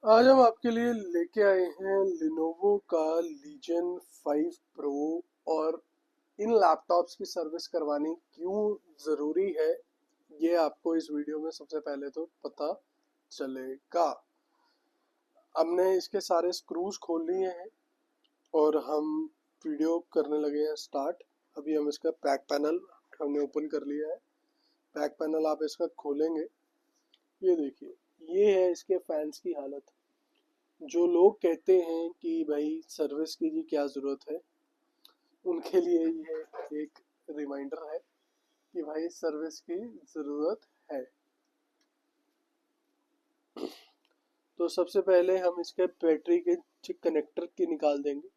आज हम आपके लिए लेके आए हैं लिनोवो का लीजन 5 प्रो। और इन लैपटॉप्स की सर्विस करवानी क्यों ज़रूरी है, ये आपको इस वीडियो में सबसे पहले तो पता चलेगा। हमने इसके सारे स्क्रूज खोल लिए हैं और हम वीडियो करने लगे हैं स्टार्ट। अभी हम इसका बैक पैनल हमने ओपन कर लिया है। बैक पैनल आप इसका खोलेंगे, ये देखिए, ये है इसके फैंस की हालत। जो लोग कहते हैं कि भाई सर्विस की जी क्या ज़रूरत है, उनके लिए ये एक रिमाइंडर है कि भाई सर्विस की ज़रूरत है। तो सबसे पहले हम इसके बैटरी के कनेक्टर की निकाल देंगे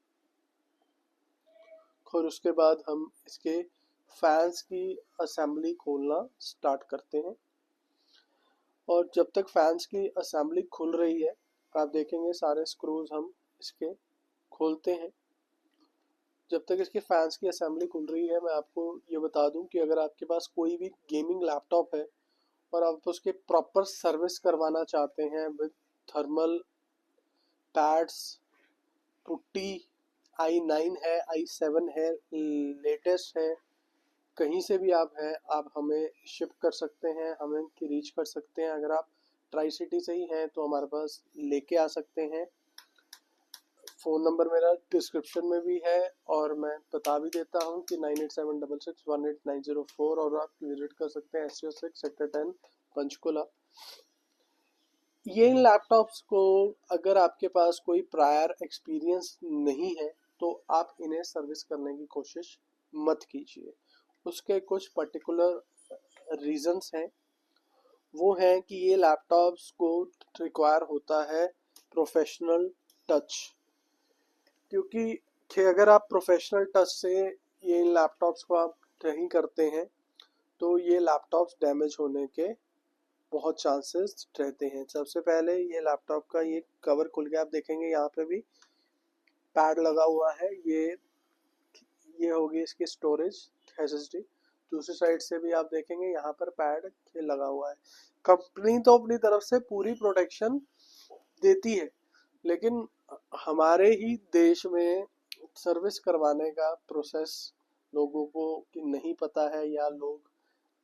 और उसके बाद हम इसके फैंस की असेंबली खोलना स्टार्ट करते हैं। और जब तक फैंस की असेंबली खुल रही है, आप देखेंगे सारे स्क्रूज हम इसके खोलते हैं। जब तक इसके फैंस की असेंबली खुल रही है, मैं आपको ये बता दूं कि अगर आपके पास कोई भी गेमिंग लैपटॉप है और आप उसके प्रॉपर सर्विस करवाना चाहते हैं with thermal pads, putty, i9 है, i7 है, लेटेस्ट है, कहीं से भी आप हैं, आप हमें शिप कर सकते हैं, हमें रीच कर सकते हैं। अगर आप ट्राई सिटी से ही हैं तो हमारे पास लेके आ सकते हैं। फ़ोन नंबर मेरा डिस्क्रिप्शन में भी है और मैं बता भी देता हूँ कि 9876618904। और आप विजिट कर सकते हैं SCO6 सेक्टर 10 पंचकुला। ये इन लैपटॉप्स को, अगर आपके पास कोई प्रायर एक्सपीरियंस नहीं है तो आप इन्हें सर्विस करने की कोशिश मत कीजिए। उसके कुछ पर्टिकुलर रीजंस हैं। वो हैं कि ये लैपटॉप्स को रिक्वायर होता है प्रोफेशनल टच, क्योंकि कि अगर आप प्रोफेशनल टच से ये लैपटॉप्स को आप नहीं करते हैं तो ये लैपटॉप्स डैमेज होने के बहुत चांसेस रहते हैं। सबसे पहले ये लैपटॉप का ये कवर खुल के आप देखेंगे, यहाँ पे भी पैड लगा हुआ है। ये होगी इसकी स्टोरेज SSD। दूसरी साइड से भी आप देखेंगे यहाँ पर पैड लगा हुआ है। कंपनी तो अपनी तरफ से पूरी प्रोटेक्शन देती है, लेकिन हमारे ही देश में सर्विस करवाने का प्रोसेस लोगों को कि नहीं पता है या लोग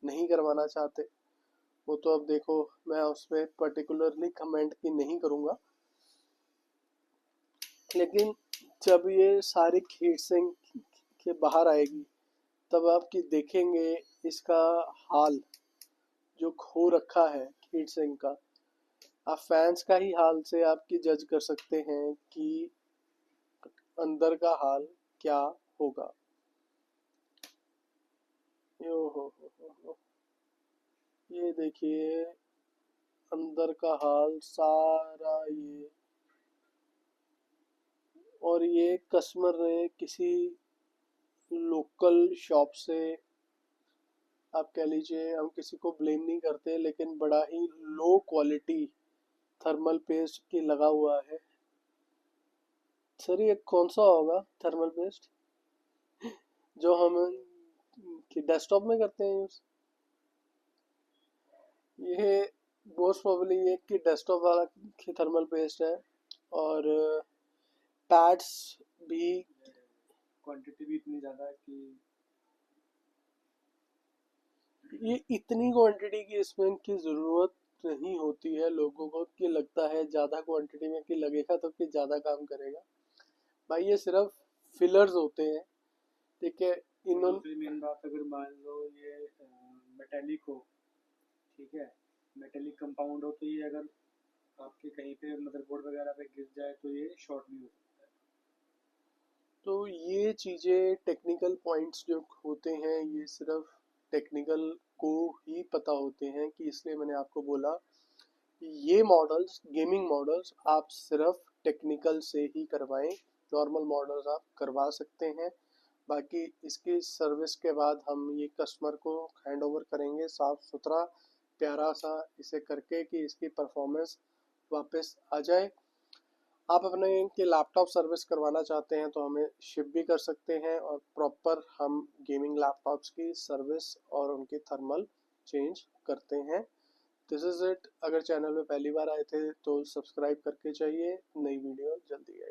नहीं करवाना चाहते। वो तो अब देखो, मैं उस पर पर्टिकुलरली कमेंट की नहीं करूँगा, लेकिन जब ये सारी खीट सिंह के बाहर आएगी तब आपकी देखेंगे इसका हाल जो खो रखा है हीट सिंह का। आप फैंस का ही हाल से आपकी जज कर सकते हैं कि अंदर का हाल क्या होगा। यो हो, ये देखिए अंदर का हाल सारा ये। और ये कस्टमर ने किसी लोकल शॉप से, आप कह लीजिए, हम किसी को ब्लेम नहीं करते, लेकिन बड़ा ही लो क्वालिटी थर्मल पेस्ट की लगा हुआ है। सर ये कौन सा होगा थर्मल पेस्ट जो हम कि डेस्कटॉप में करते हैं यूज? ये मोस्ट प्रोबेबली ये कि डेस्कटॉप वाला की थर्मल पेस्ट है। और पैड्स भी, क्वांटिटी भी इतनी ज़्यादा है कि ये इतनी क्वांटिटी की इसमें की ज़रूरत नहीं होती है। लोगों को कि लगता है ज़्यादा क्वांटिटी में कि लगेगा तो कि ज़्यादा काम करेगा। भाई ये सिर्फ फिलर्स होते हैं, ठीक है। इन्होंने दूसरी मेन बात, अगर मान लो ये मेटेलिक हो, ठीक है, मेटेलिक कंपाउंड हो, तो ये अगर आपके कहीं पे मदरबोर्ड वगैरह पे गिर जाए तो ये शॉर्ट भी हो सकता है। तो ये चीज़ें, टेक्निकल पॉइंट्स जो होते हैं, ये सिर्फ टेक्निकल को ही पता होते हैं, कि इसलिए मैंने आपको बोला कि ये मॉडल्स, गेमिंग मॉडल्स, आप सिर्फ टेक्निकल से ही करवाएं। नॉर्मल मॉडल्स आप करवा सकते हैं। बाकी इसकी सर्विस के बाद हम ये कस्टमर को हैंड ओवर करेंगे साफ़ सुथरा प्यारा सा इसे करके, कि इसकी परफॉर्मेंस वापस आ जाए। आप अपने के लैपटॉप सर्विस करवाना चाहते हैं तो हमें शिप भी कर सकते हैं, और प्रॉपर हम गेमिंग लैपटॉप्स की सर्विस और उनकी थर्मल चेंज करते हैं। This is it. अगर चैनल में पहली बार आए थे तो सब्सक्राइब करके चाहिए, नई वीडियो जल्दी